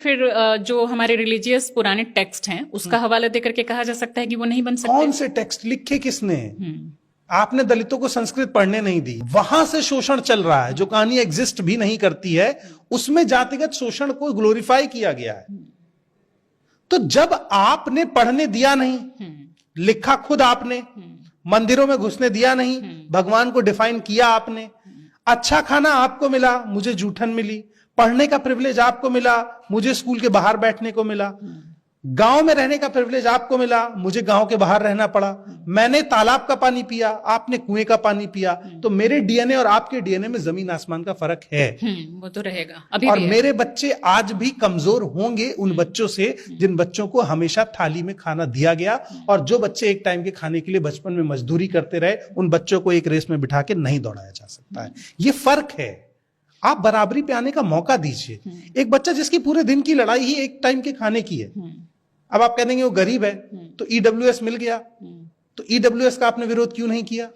फिर जो हमारे रिलीजियस पुराने टेक्स्ट हैं उसका हवाला देकर के कहा जा सकता है कि वो नहीं बन सकते। कौन से टेक्स्ट लिखे किसने? आपने दलितों को संस्कृत पढ़ने नहीं दी, वहां से शोषण चल रहा है। जो कहानी एग्जिस्ट भी नहीं करती है उसमें जातिगत शोषण को ग्लोरीफाई किया गया है। तो जब आपने पढ़ने दिया नहीं, लिखा खुद आपने, मंदिरों में घुसने दिया नहीं, भगवान को डिफाइन किया आपने, अच्छा खाना आपको मिला, मुझे जूठन मिली, पढ़ने का प्रिविलेज आपको मिला, मुझे स्कूल के बाहर बैठने को मिला, गांव में रहने का प्रिविलेज आपको मिला, मुझे गांव के बाहर रहना पड़ा, मैंने तालाब का पानी पिया, आपने कुएं का पानी पिया। तो मेरे डीएनए और आपके डीएनए में जमीन आसमान का फर्क है। वो तो रहेगा अभी और भी है। मेरे बच्चे आज भी कमजोर होंगे उन बच्चों से जिन बच्चों को हमेशा थाली में खाना दिया गया, और जो बच्चे एक टाइम के खाने के लिए बचपन में मजदूरी करते रहे, उन बच्चों को एक रेस में बिठा के नहीं दौड़ाया जा सकता है। ये फर्क है। आप बराबरी पे आने का मौका दीजिए। एक बच्चा जिसकी पूरे दिन की लड़ाई ही एक टाइम के खाने की है, अब आप कह देंगे वो गरीब है तो ईडब्ल्यूएस मिल गया, तो ईडब्ल्यूएस का आपने विरोध क्यों नहीं किया?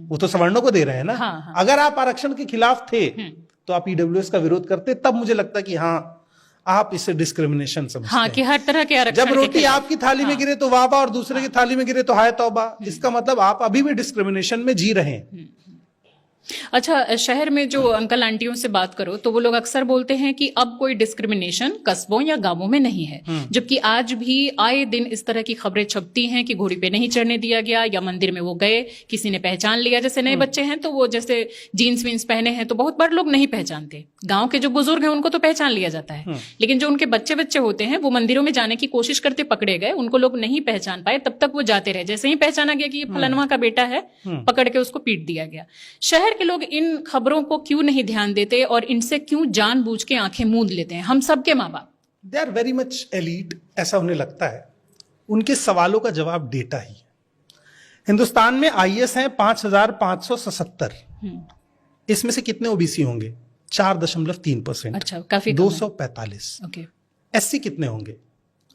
वो तो सवर्णों को दे रहे हैं ना। हाँ। अगर आप आरक्षण के खिलाफ थे तो आप ईडब्ल्यूएस का विरोध करते, तब मुझे लगता कि हाँ आप इसे डिस्क्रिमिनेशन समझते हैं। कि हर तरह के आरक्षण जब रोटी आपकी थाली में गिरे तो वाह वाह और दूसरे की थाली में गिरे तो हाय तौबा, इसका मतलब आप अभी भी डिस्क्रिमिनेशन में जी रहे हैं। अच्छा, शहर में जो अंकल आंटियों से बात करो तो वो लोग अक्सर बोलते हैं कि अब कोई डिस्क्रिमिनेशन कस्बों या गांवों में नहीं है, जबकि आज भी आए दिन इस तरह की खबरें छपती हैं कि घोड़ी पे नहीं चढ़ने दिया गया, या मंदिर में वो गए किसी ने पहचान लिया। जैसे नए बच्चे हैं तो वो जैसे जीन्स वीन्स पहने हैं तो बहुत बार लोग नहीं पहचानते। गांव के जो बुजुर्ग हैं उनको तो पहचान लिया जाता है, लेकिन जो उनके बच्चे बच्चे होते हैं वो मंदिरों में जाने की कोशिश करते पकड़े गए, उनको लोग नहीं पहचान पाए, तब तक वो जाते रहे। जैसे ही पहचाना गया कि ये फलनवा का बेटा है, पकड़ के उसको पीट दिया गया। शहर के लोग इन खबरों को क्यों नहीं ध्यान देते और इनसे क्यों जानबूझ के आंखें मूंद लेते हैं? हम सबके माँ बाप they are very much elite, ऐसा उन्हें लगता है। उनके सवालों का जवाब डेटा ही है। हिंदुस्तान में आईएएस हैं 5,577, इसमें से कितने ओबीसी होंगे? 4.3%। अच्छा, काफी 245। ओके। एससी कितने होंगे?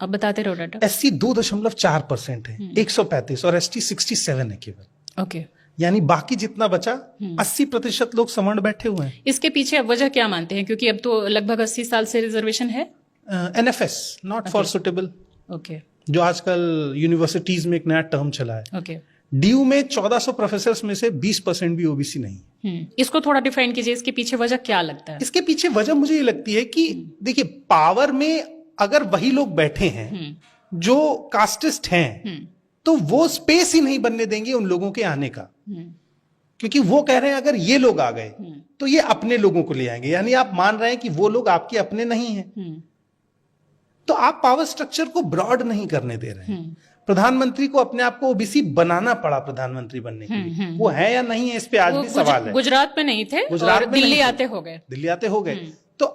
अब बताते रहो डाटा। एससी 2.4% है, 135, और एसटी 67 है केवल। ओके, यानी बाकी जितना बचा 80% लोग सवर्ण बैठे हुए हैं। इसके पीछे अब वजह क्या मानते हैं? क्योंकि अब तो लगभग 80 साल से रिजर्वेशन है। NFS, not for suitable. Okay, जो आजकल यूनिवर्सिटीज में एक नया टर्म चला है। ओके। डीयू में 1400 प्रोफेसर में से 20% भी ओबीसी नहीं। इसको थोड़ा डिफाइन कीजिए, इसके पीछे वजह क्या लगता है? इसके पीछे वजह मुझे ये लगती है कि देखिए, पावर में अगर वही लोग बैठे हैं जो कास्टिस्ट हैं, तो वो स्पेस ही नहीं बनने देंगे उन लोगों के आने का, क्योंकि वो कह रहे हैं अगर ये लोग आ गए तो ये अपने लोगों को ले आएंगे। यानी आप मान रहे हैं कि वो लोग आपके अपने नहीं हैं, तो आप पावर स्ट्रक्चर को ब्रॉड नहीं करने दे रहे हैं। प्रधानमंत्री को अपने आप को ओबीसी बनाना पड़ा प्रधानमंत्री बनने के लिए। वो है या नहीं है, इस पे आज भी सवाल है। गुजरात में नहीं थे, गुजरात में दिल्ली आते हो गए। दिल्ली आते हो गए तो